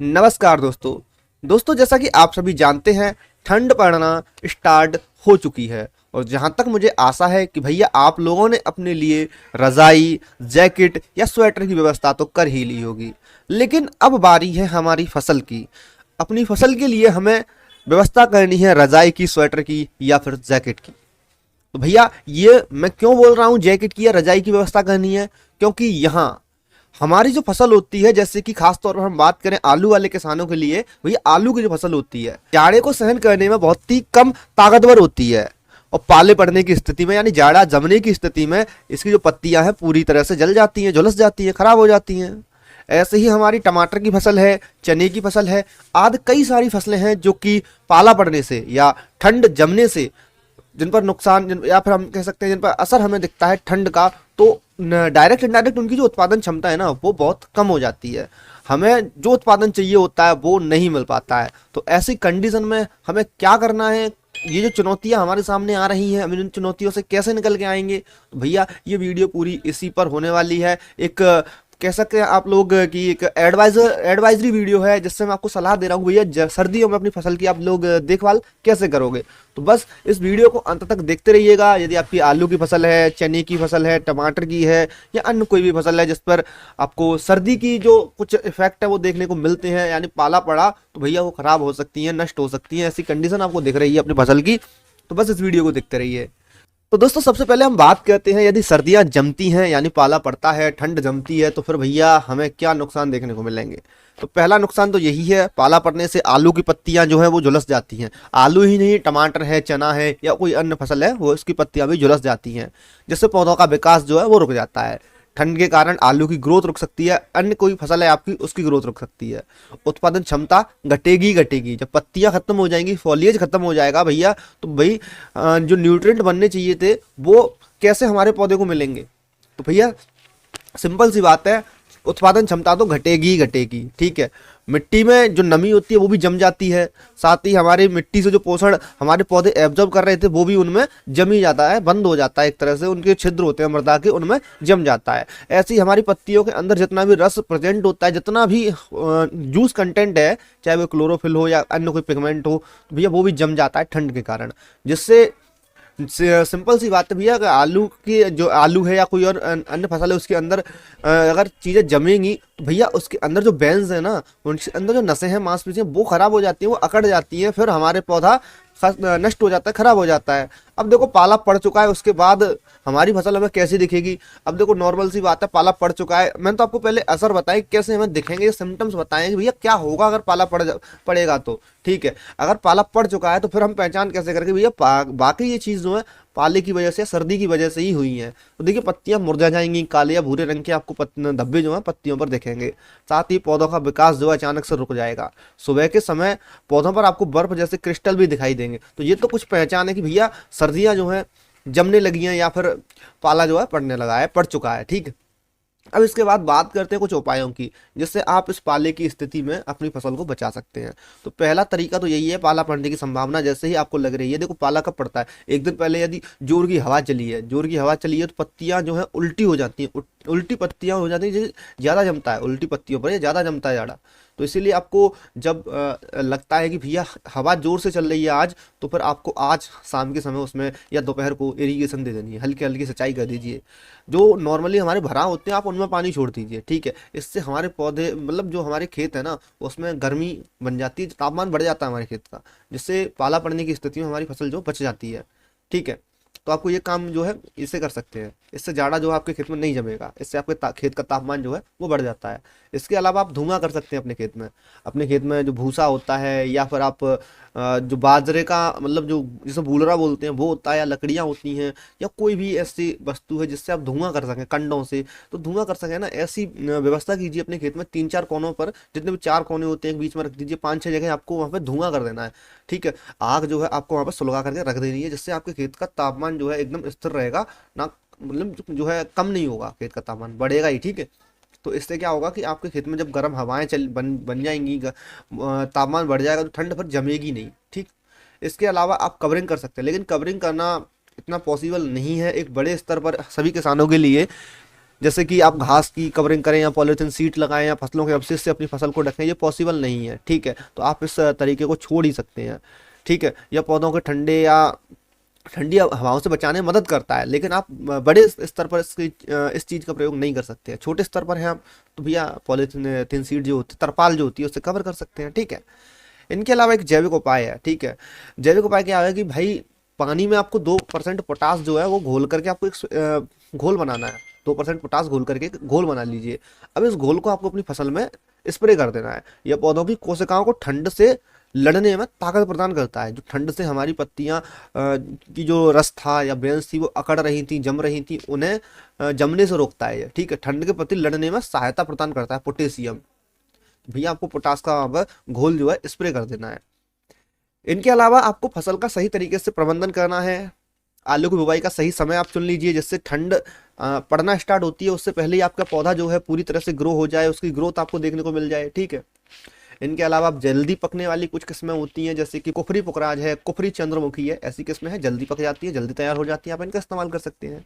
नमस्कार दोस्तों जैसा कि आप सभी जानते हैं ठंड पड़ना स्टार्ट हो चुकी है। और जहां तक मुझे आशा है कि भैया आप लोगों ने अपने लिए रजाई जैकेट या स्वेटर की व्यवस्था तो कर ही ली होगी। लेकिन अब बारी है हमारी फसल की। अपनी फसल के लिए हमें व्यवस्था करनी है रजाई की, स्वेटर की या फिर जैकेट की। तो भैया ये मैं क्यों बोल रहा हूँ जैकेट की या रजाई की व्यवस्था करनी है, क्योंकि यहाँ हमारी जो फसल होती है, जैसे कि खास तौर पर हम बात करें आलू वाले किसानों के लिए, भैया आलू की जो फसल होती है जाड़े को सहन करने में बहुत ही कम ताकतवर होती है। और पाले पड़ने की स्थिति में यानी जाड़ा जमने की स्थिति में इसकी जो पत्तियां हैं पूरी तरह से जल जाती हैं, झुलस जाती हैं, खराब हो जाती हैं। ऐसे ही हमारी टमाटर की फसल है, चने की फसल है, आदि कई सारी फसलें हैं जो कि पाला पड़ने से या ठंड जमने से जिन पर नुकसान या फिर हम कह सकते हैं जिन पर असर हमें दिखता है ठंड का, तो डायरेक्ट इनडायरेक्ट उनकी जो उत्पादन क्षमता है ना वो बहुत कम हो जाती है। हमें जो उत्पादन चाहिए होता है वो नहीं मिल पाता है। तो ऐसी कंडीशन में हमें क्या करना है, ये जो चुनौतियां हमारे सामने आ रही हैं, हम इन चुनौतियों से कैसे निकल के आएंगे, तो भैया ये वीडियो पूरी इसी पर होने वाली है। एक कह सकते हैं आप लोग कि एक एडवाइजरी वीडियो है, जिससे मैं आपको सलाह दे रहा हूँ भैया सर्दियों में अपनी फसल की आप लोग देखभाल कैसे करोगे। तो बस इस वीडियो को अंत तक देखते रहिएगा। यदि आपकी आलू की फसल है, चने की फसल है, टमाटर की है या अन्य कोई भी फसल है जिस पर आपको सर्दी की जो कुछ इफेक्ट है वो देखने को मिलते हैं, यानी पाला पड़ा, तो भैया वो खराब हो सकती है, नष्ट हो सकती है। ऐसी कंडीशन आपको दिख रही है अपनी फसल की, तो बस इस वीडियो को देखते रहिए। तो दोस्तों सबसे पहले हम बात करते हैं, यदि सर्दियां जमती हैं यानी पाला पड़ता है, ठंड जमती है, तो फिर भैया हमें क्या नुकसान देखने को मिलेंगे। तो पहला नुकसान तो यही है, पाला पड़ने से आलू की पत्तियां जो है वो झुलस जाती हैं। आलू ही नहीं, टमाटर है, चना है या कोई अन्य फसल है, वो इसकी पत्तियां भी झुलस जाती हैं, जिससे पौधों का विकास जो है वो रुक जाता है। ठंड के कारण आलू की ग्रोथ रुक सकती है, अन्य कोई फसल है आपकी उसकी ग्रोथ रुक सकती है। उत्पादन क्षमता घटेगी। जब पत्तियां खत्म हो जाएंगी, फॉलिएज खत्म हो जाएगा भैया, तो भाई जो न्यूट्रिएंट बनने चाहिए थे वो कैसे हमारे पौधे को मिलेंगे। तो भैया सिंपल सी बात है, उत्पादन क्षमता तो घटेगी, ठीक है। मिट्टी में जो नमी होती है वो भी जम जाती है, साथ ही हमारे मिट्टी से जो पोषण हमारे पौधे एब्जॉर्ब कर रहे थे वो भी उनमें जम ही जाता है, बंद हो जाता है, एक तरह से उनके छिद्र होते हैं मृदा के, उनमें जम जाता है। ऐसे ही हमारी पत्तियों के अंदर जितना भी रस प्रेजेंट होता है, जितना भी जूस कंटेंट है, चाहे वो क्लोरोफिल हो या अन्य कोई पिगमेंट हो, तो भैया वो भी जम जाता है ठंड के कारण। जिससे सिंपल सी बात है भैया, अगर आलू की जो आलू है या कोई और अन्य फसल है उसके अंदर अगर चीज़ें जमेंगी, तो भैया उसके अंदर जो बेन्स है ना, उनके अंदर जो नसें हैं, मांसपेशियां, वो खराब हो जाती हैं, वो अकड़ जाती हैं, फिर हमारे पौधा नष्ट हो जाता है, खराब हो जाता है। अब देखो पाला पड़ चुका है, उसके बाद हमारी फसल हमें कैसी दिखेगी। अब देखो नॉर्मल सी बात है, पाला पड़ चुका है, मैंने तो आपको पहले असर बताया कैसे हमें दिखेंगे, सिम्टम्स बताएंगे भैया क्या होगा अगर पाला पड़ेगा तो, ठीक है। अगर पाला पड़ चुका है तो फिर हम पहचान कैसे करेंगे भैया बाकी ये चीज़ जो है पाले की वजह से, सर्दी की वजह से ही हुई हैं। तो देखिए पत्तियां मुरझा जाएंगी, काले या भूरे रंग के आपको धब्बे जो है पत्तियों पर दिखेंगे। साथ ही पौधों का विकास जो है अचानक से रुक जाएगा। सुबह के समय पौधों पर आपको बर्फ जैसे क्रिस्टल भी दिखाई देंगे। तो ये तो कुछ पहचान है कि भैया सर्दियां जो है जमने लगी हैं या फिर पाला जो है पड़ने लगा है, पड़ चुका है, ठीक है। अब इसके बाद बात करते हैं कुछ उपायों की, जिससे आप इस पाले की स्थिति में अपनी फसल को बचा सकते हैं। तो पहला तरीका तो यही है, पाला पड़ने की संभावना जैसे ही आपको लग रही है, देखो पाला कब पड़ता है, एक दिन पहले यदि जोर की हवा चली है, तो पत्तियां जो है उल्टी हो जाती हैं, उल्टी पत्तियां हो जाती हैं, ज़्यादा जमता है उल्टी पत्तियों पर, ज़्यादा जमता है ज़्यादा। तो इसीलिए आपको जब लगता है कि भैया हवा जोर से चल रही है आज, तो फिर आपको आज शाम के समय उसमें या दोपहर को इरिगेशन दे देनी है, हल्की हल्की सिंचाई कर दीजिए। जो नॉर्मली हमारे भराव होते हैं आप उनमें पानी छोड़ दीजिए, ठीक है। इससे हमारे पौधे मतलब जो हमारे खेत है ना उसमें गर्मी बन जाती है, तापमान बढ़ जाता है हमारे खेत का, जिससे पाला पड़ने की स्थिति में हमारी फसल जो बच जाती है, ठीक है। तो आपको ये काम जो है इससे कर सकते हैं, इससे जाड़ा जो है आपके खेत में नहीं जमेगा, इससे आपके खेत का तापमान जो है वो बढ़ जाता है। इसके अलावा आप धुआं कर सकते हैं अपने खेत में जो भूसा होता है, या फिर आप जो बाजरे का मतलब जो जिसे बूलरा बोलते हैं वो होता है, या लकड़ियाँ होती हैं, या कोई भी ऐसी वस्तु है जिससे आप धुआं कर सकें कंडों से, तो धुआं कर सकें ना, ऐसी व्यवस्था कीजिए अपने खेत में। 3-4 कोनों पर जितने भी 4 कोने होते हैं बीच में रख दीजिए, 5-6 जगह आपको वहाँ पे धुआं कर देना है, ठीक है। आग जो है आपको वहाँ पर सुलगा करके रख देनी है, जिससे आपके खेत का तापमान जो है एकदम स्थिर रहेगा ना, मतलब जो है कम नहीं होगा, खेत का तापमान बढ़ेगा ही, ठीक है। तो इससे क्या होगा कि आपके खेत में जब गर्म हवाएं चल बन जाएंगी, तापमान बढ़ जाएगा, तो ठंड फिर जमेगी नहीं, ठीक। इसके अलावा आप कवरिंग कर सकते हैं, लेकिन कवरिंग करना इतना पॉसिबल नहीं है एक बड़े स्तर पर सभी किसानों के लिए। जैसे कि आप घास की कवरिंग करें या पॉलीथीन सीट लगाएं या फसलों के अवशेष से अपनी फसल को ढकें, ये पॉसिबल नहीं है, ठीक है। तो आप इस तरीके को छोड़ ही सकते हैं, ठीक है। यह पौधों के ठंडी हवाओं से बचाने में मदद करता है, लेकिन आप बड़े स्तर पर इस चीज़ का प्रयोग नहीं कर सकते हैं। छोटे स्तर पर है आप तो भैया पॉलीथीन थिन सीट जो होती है, तरपाल जो होती है, उससे कवर कर सकते हैं, ठीक है। इनके अलावा एक जैविक उपाय है, ठीक है। जैविक उपाय क्या है कि भाई पानी में आपको 2% पोटास जो है वो घोल करके आपको एक घोल बनाना है। 2% पोटास घोल करके घोल बना लीजिए। अब इस घोल को आपको अपनी फसल में स्प्रे कर देना है। यह पौधों की कोशिकाओं को ठंड से लड़ने में ताकत प्रदान करता है। जो ठंड से हमारी पत्तियां की जो रस था या बेंस थी वो अकड़ रही थी, जम रही थी, उन्हें जमने से रोकता है ये, ठीक है। ठंड के प्रति लड़ने में सहायता प्रदान करता है पोटेशियम। भैया आपको पोटास का वहाँ पर घोल जो है स्प्रे कर देना है। इनके अलावा आपको फसल का सही तरीके से प्रबंधन करना है। आलू की बुवाई का सही समय आप चुन लीजिए, जिससे ठंड पड़ना स्टार्ट होती है उससे पहले ही आपका पौधा जो है पूरी तरह से ग्रो हो जाए, उसकी ग्रोथ आपको देखने को मिल जाए, ठीक है। इनके अलावा आप जल्दी पकने वाली कुछ किस्में होती हैं, जैसे कि कुफरी पुखराज है, कुफरी चंद्रमुखी है, ऐसी किस्में हैं, जल्दी पक जाती है, जल्दी तैयार हो जाती है, आप इनका इस्तेमाल कर सकते हैं।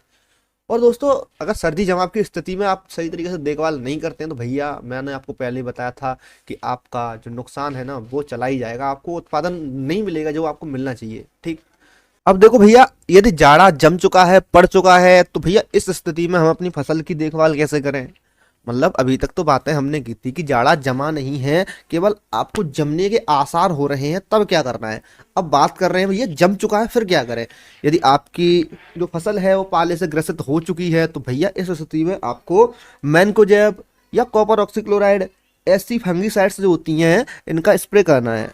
और दोस्तों अगर सर्दी जमाव की स्थिति में आप सही तरीके से देखभाल नहीं करते हैं तो भैया मैंने आपको पहले ही बताया था कि आपका जो नुकसान है ना वो चला ही जाएगा, आपको उत्पादन नहीं मिलेगा जो आपको मिलना चाहिए, ठीक। अब देखो भैया, यदि जाड़ा जम चुका है, पड़ चुका है, तो भैया इस स्थिति में हम अपनी फसल की देखभाल कैसे करें। मतलब अभी तक तो बातें हमने की थी कि जाड़ा जमा नहीं है, केवल आपको जमने के आसार हो रहे हैं, तब क्या करना है। अब बात कर रहे हैं भैया जम चुका है फिर क्या करें। यदि आपकी जो फसल है वो पाले से ग्रसित हो चुकी है तो भैया इस स्थिति में आपको मैनकोजेब या कॉपर ऑक्सीक्लोराइड, ऐसी फंगीसाइड्स जो होती हैं इनका स्प्रे करना है।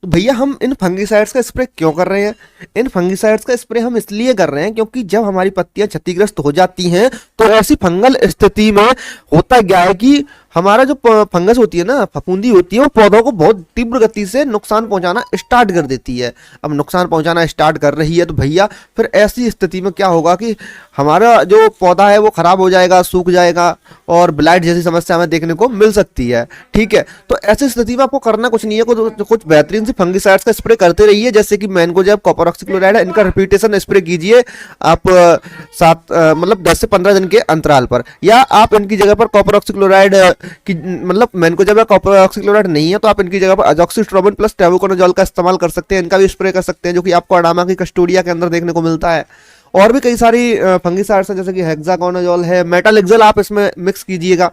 तो भैया हम इन फंगीसाइड्स का स्प्रे क्यों कर रहे हैं। इन फंगीसाइड्स का स्प्रे हम इसलिए कर रहे हैं क्योंकि जब हमारी पत्तियां क्षतिग्रस्त हो जाती हैं तो ऐसी फंगल स्थिति में होता क्या है कि हमारा जो फंगस होती है ना, फफूंदी होती है, वो पौधों को बहुत तीव्र गति से नुकसान पहुंचाना स्टार्ट कर देती है। अब नुकसान पहुंचाना स्टार्ट कर रही है तो भैया फिर ऐसी स्थिति में क्या होगा कि हमारा जो पौधा है वो खराब हो जाएगा, सूख जाएगा और ब्लाइट जैसी समस्या हमें देखने को मिल सकती है, ठीक है। तो ऐसी स्थिति में आपको करना कुछ नहीं है, कुछ बेहतरीन सी फंगीसाइड्स का स्प्रे करते रहिए, जैसे कि मैनकोजेब, कॉपर ऑक्सीक्लोराइड है, इनका रिपीटेशन स्प्रे कीजिए आप 10 से 15 दिन के अंतराल पर। या आप इनकी जगह पर कॉपर ऑक्सीक्लोराइड कि मतलब मैनकोजेब या कॉपर ऑक्सीक्लोराइड नहीं है तो आप इनकी जगह पर अजॉक्सिस्ट्रोबिन प्लस टेबुकोनाजोल का इस्तेमाल कर सकते हैं। इनका भी स्प्रे कर सकते हैं, जो कि आपको अडामा की कस्टोडिया के अंदर देखने को मिलता है। और भी कई सारी फंगीसाइड्स हैं, जैसे कि हेक्साकोनाजोल है, मेटालिक्सल आप इसमें मिक्स कीजिएगा,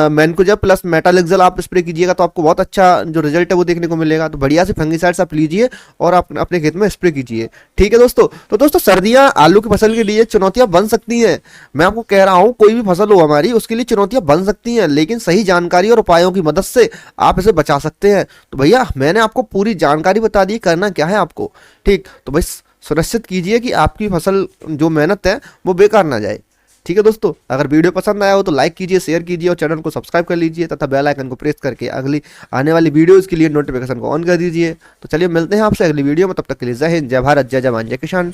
मैनकोजेब प्लस मेटालिक्सल आप स्प्रे कीजिएगा तो आपको बहुत अच्छा जो रिजल्ट है वो देखने को मिलेगा। तो बढ़िया सी फंगीसाइड्स आप लीजिए और आप अपने खेत में स्प्रे कीजिए, ठीक है दोस्तों। तो दोस्तों सर्दियां आलू की फसल के लिए चुनौतियां बन सकती हैं। मैं आपको कह रहा हूं कोई भी फसल हो हमारी उसके लिए चुनौतियां बन सकती हैं, लेकिन सही जानकारी और उपायों की मदद से आप इसे बचा सकते हैं। तो भैया मैंने आपको पूरी जानकारी बता दी, करना क्या है आपको, ठीक। तो भाई सुनिश्चित कीजिए कि आपकी फसल जो मेहनत है वो बेकार ना जाए, ठीक है दोस्तों। अगर वीडियो पसंद आया हो तो लाइक कीजिए, शेयर कीजिए और चैनल को सब्सक्राइब कर लीजिए तथा बेल आइकन को प्रेस करके अगली आने वाली वीडियोस के लिए नोटिफिकेशन को ऑन कर दीजिए। तो चलिए मिलते हैं आपसे अगली वीडियो में, तब तक के लिए जय हिंद, जय भारत, जय जवान, जय किसान।